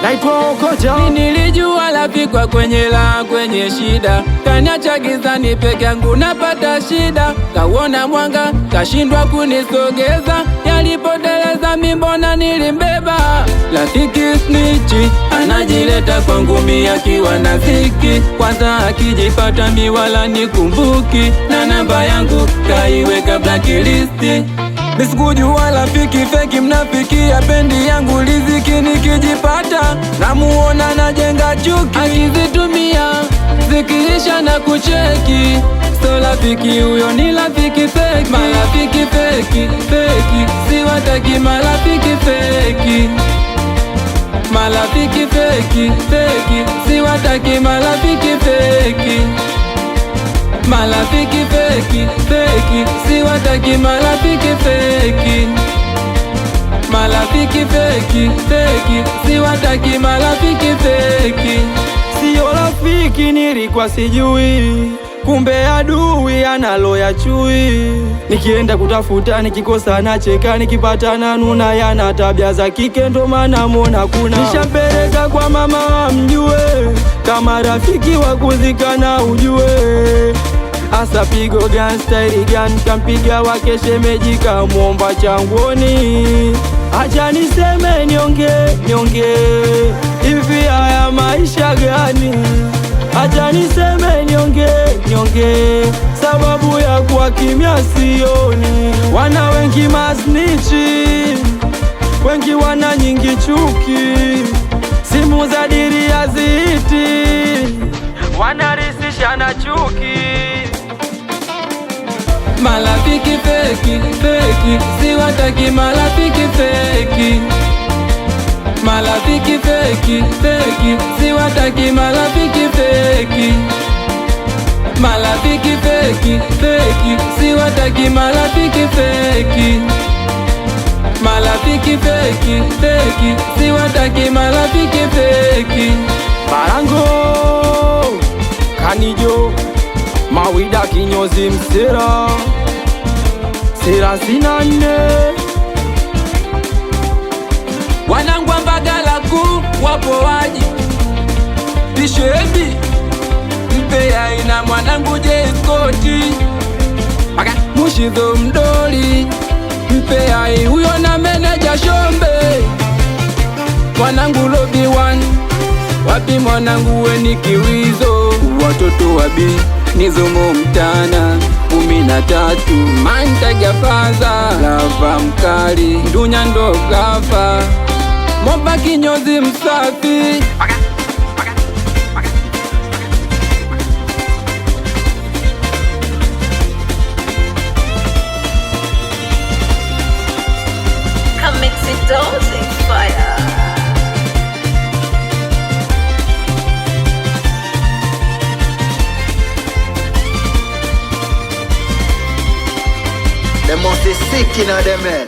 naitwa Okocha. Nilijua lapikwa kwenye shida, kaniacha gizani peke yangu napata shida. Kauona mwanga kashindwa kunisogeza, yalipoteleza mimbona nilimbeba. Rafiki snitchi anajileta kwangu mi akiwa na dhiki, kwanza akijipata mi wala nikumbuki, na namba yangu kaiweka blacklist. Bisikujua rafiki feki mnafiki, apendi yangu riziki, nikijipata namuona najenga chuki, akizitumia zikiisha na kucheki. So rafiki huyo ni rafiki feki, marafiki feki, feki siwataki marafiki feki, marafiki feki, feki siwataki marafiki feki, marafiki feki, feki siwataki marafiki feki, marafiki feki, feki siwataki marafiki feki. Sio rafiki nilikuwa sijui, kumbe adui analo ya chui. Nikienda kutafuta nikikosa nacheka, nikipata na nuna, yana tabia za kike ndo maana muona kuna. Nishampeleka kwa mama mjue, kama rafiki wa kuzikana ujue. Asa pigo gani style gani, kampiga wake shemeji kamuomba changoni. Acha niseme nyonge, hivi haya maisha gani? Acha niseme nyonge, sababu ya kuwa kimya sioni. Wana wengi masnichi, wengi wana nyingi chuki, simu za diri ya ziti, wanarisisha na chuki. Marafiki feki, feki siwataki marafiki feki, marafiki feki, feki siwataki marafiki feki, marafiki feki, feki siwataki marafiki feki, marafiki feki, feki siwataki marafiki feki. Barango Kanijo Mawida kinyozi msera sera sinane, wanangu wa Mbagala kuu wapo waji, Bishedi Mpea ina mwanangu Jeskoti, Mushizo Mdoli Mpea huyo na meneja Shombe, mwanangu Lobby One wapi mwanangu weni Kiwizo, watoto wabi Nizumu mtana 13 Mantaga faza lava mkali Ndunya ndo gafa Moba kinyozi msafi Come mix it dosing fire. The most sick in the man.